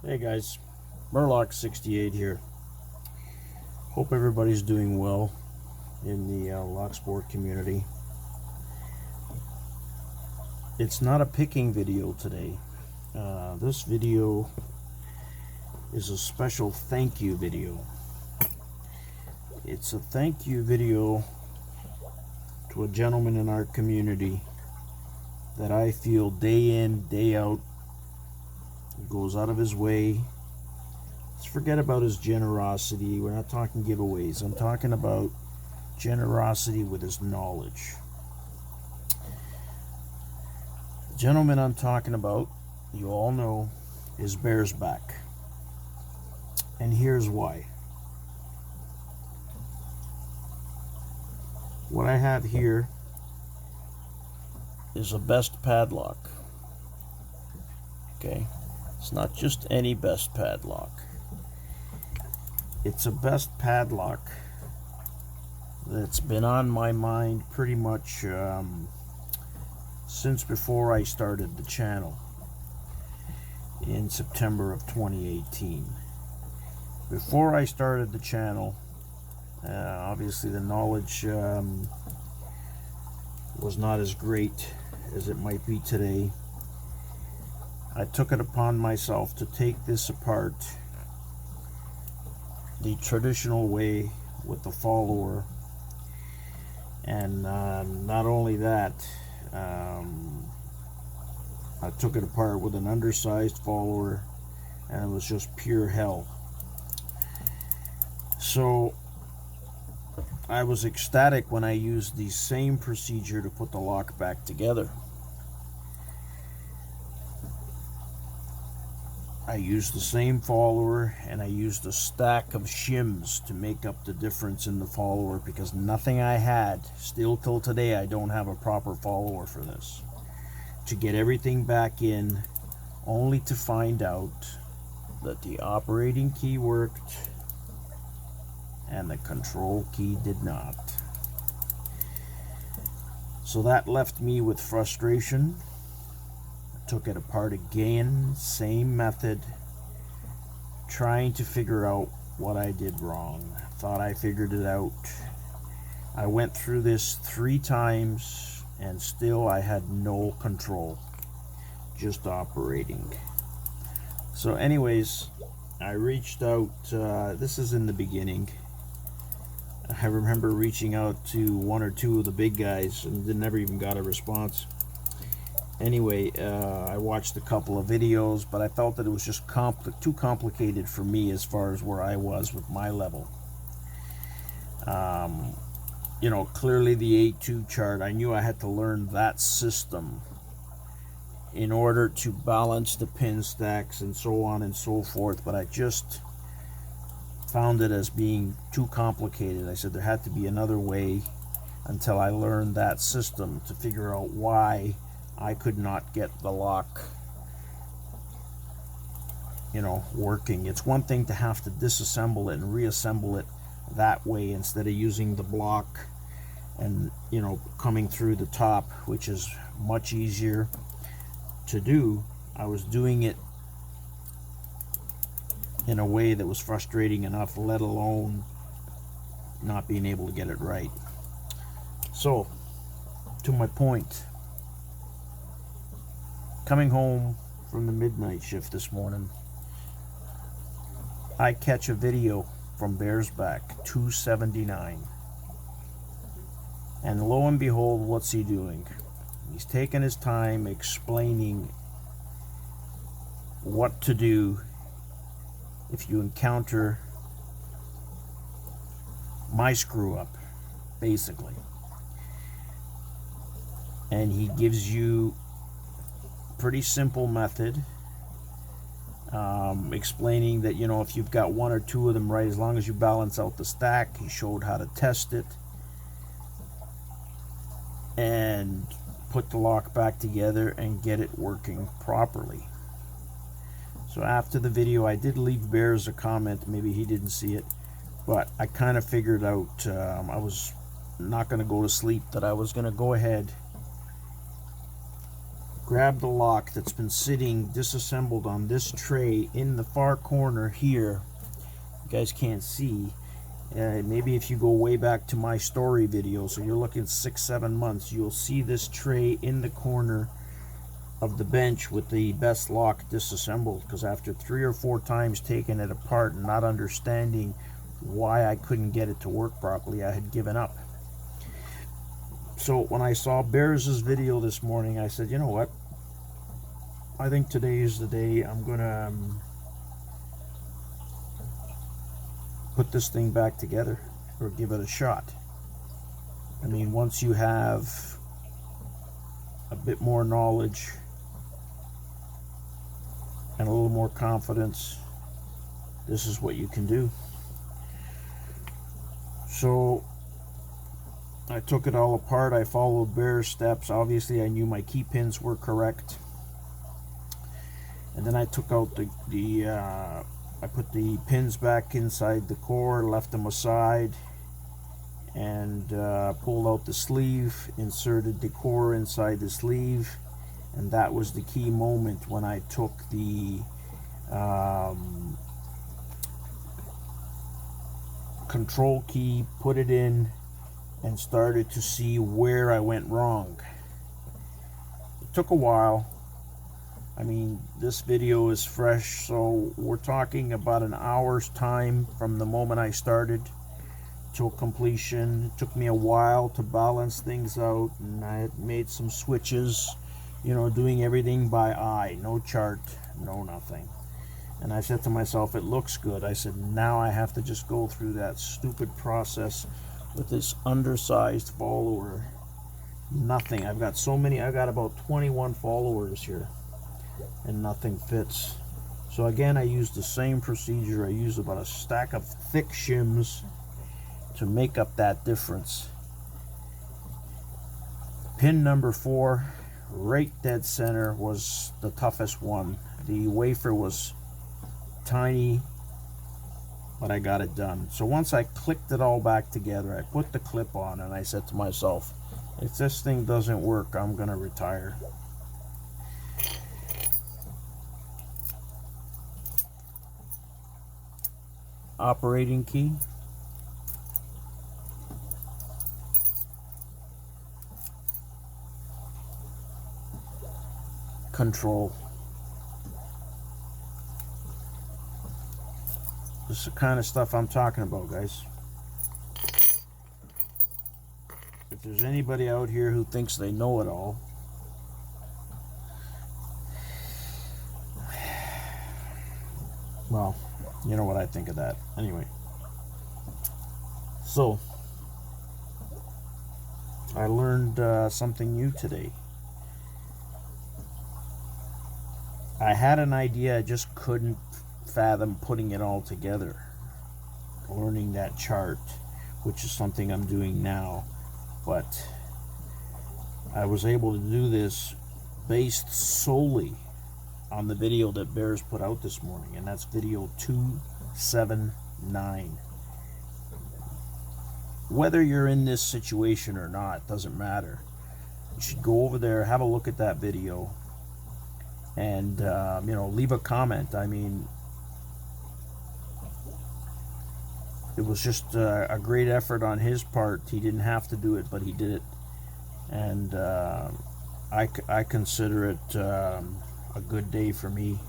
Hey guys, MUR-LOCK 68 here. Hope everybody's doing well in the lock sport community. It's not a picking video today. This video is a special thank you video. It's a thank you video to a gentleman in our community that I feel day in, day out goes out of his way. Let's forget about his generosity. We're not talking giveaways. I'm talking about generosity with his knowledge. The gentleman I'm talking about, you all know, is BEARSBACK. And here's why. What I have here is a best padlock. Okay? It's not just any best padlock. It's a best padlock that's been on my mind pretty much since before I started the channel in September of 2018. Before I started the channel, obviously the knowledge was not as great as it might be today. I took it upon myself to take this apart the traditional way with the follower, and not only that, I took it apart with an undersized follower, and it was just pure hell. So I was ecstatic when I used the same procedure to put the lock back together. I used the same follower, and I used a stack of shims to make up the difference in the follower, because nothing I had, still till today, I don't have a proper follower for this. To get everything back in, only to find out that the operating key worked and the control key did not. So that left me with frustration. Took it apart again, same method, trying to figure out what I did wrong. Thought I figured it out. I went through this 3 times and still I had no control, just operating. So anyways, I reached out, this is in the beginning. I remember reaching out to 1 or 2 of the big guys and never even got a response. Anyway, I watched a couple of videos, but I felt that it was just too complicated for me as far as where I was with my level. You know, clearly the A2 chart, I knew I had to learn that system in order to balance the pin stacks and so on and so forth, but I just found it as being too complicated. I said there had to be another way until I learned that system to figure out why I could not get the lock, you know, working. It's one thing to have to disassemble it and reassemble it that way instead of using the block and, you know, coming through the top, which is much easier to do. I was doing it in a way that was frustrating enough, let alone not being able to get it right. So, to my point, coming home from the midnight shift this morning, I catch a video from BEARSBACK 279, and lo and behold, what's he doing? He's taking his time explaining what to do if you encounter my screw up, basically. And he gives you pretty simple method, explaining that, you know, if you've got 1 or 2 of them right, as long as you balance out the stack. He showed how to test it and put the lock back together and get it working properly. So after the video, I did leave Bears a comment. Maybe he didn't see it, but I kind of figured out, I was not going to go to sleep, that I was going to go ahead, grab the lock that's been sitting disassembled on this tray in the far corner here. You guys can't see. Maybe if you go way back to my story video, so you're looking 6-7 months, you'll see this tray in the corner of the bench with the best lock disassembled, because after 3 or 4 times taking it apart and not understanding why I couldn't get it to work properly, I had given up. So when I saw Bears' video this morning, I said, you know what, I think today is the day I'm gonna put this thing back together, or give it a shot. I mean, once you have a bit more knowledge and a little more confidence, this is what you can do. So I took it all apart. I followed Bear's steps. Obviously I knew my key pins were correct, and then I took out I put the pins back inside the core, left them aside, and pulled out the sleeve, inserted the core inside the sleeve, and that was the key moment when I took the control key, put it in, and started to see where I went wrong. It took a while. I mean, this video is fresh, so we're talking about an hour's time from the moment I started till completion. It took me a while to balance things out, and I had made some switches, you know, doing everything by eye, no chart, no nothing. And I said to myself, it looks good. I said, now I have to just go through that stupid process with this undersized follower. Nothing. I've got so many. I've got about 21 followers here, and nothing fits. So again, I used the same procedure. I used about a stack of thick shims to make up that difference. Pin number 4, right dead center, was the toughest one. The wafer was tiny, but I got it done. So once I clicked it all back together, I put the clip on, and I said to myself, if this thing doesn't work, I'm gonna retire. Operating key, control. This is the kind of stuff I'm talking about, guys. If there's anybody out here who thinks they know it all, well, you know what I think of that. Anyway, so I learned something new today. I had an idea, I just couldn't fathom putting it all together. Learning that chart, which is something I'm doing now, but I was able to do this based solely on the video that Bears put out this morning, and that's video 279. Whether you're in this situation or not doesn't matter. You should go over there, have a look at that video, and you know, leave a comment. I mean, it was just a great effort on his part. He didn't have to do it, but he did it, and I consider it a good day for me,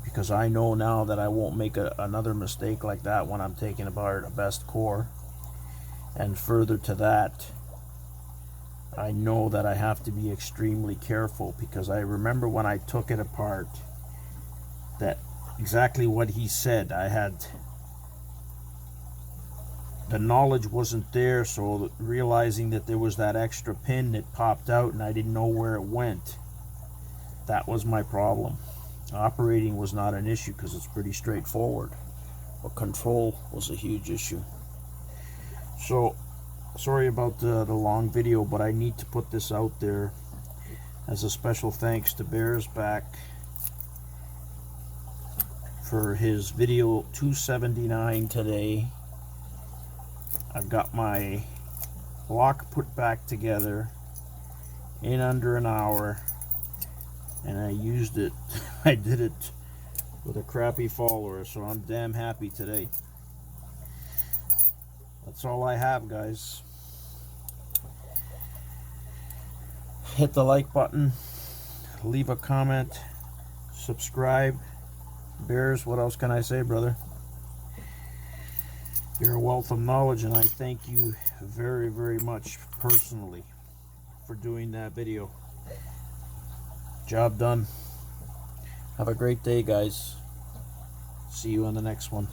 because I know now that I won't make another mistake like that when I'm taking apart a best core. And further to that, I know that I have to be extremely careful, because I remember when I took it apart, that exactly what he said. I had the knowledge wasn't there, so realizing that there was that extra pin that popped out and I didn't know where it went, that was my problem. Operating was not an issue because it's pretty straightforward, but control was a huge issue. So sorry about the long video, but I need to put this out there as a special thanks to BEARSBACK for his video 279 today. I've got my lock put back together in under an hour. and I used it. I did it with a crappy follower, so I'm damn happy today. That's all I have, guys. Hit the like button, leave a comment, subscribe. Bears, what else can I say, brother? You're a wealth of knowledge, and I thank you very, very much personally for doing that video. Job done. Have a great day, guys. See you on the next one.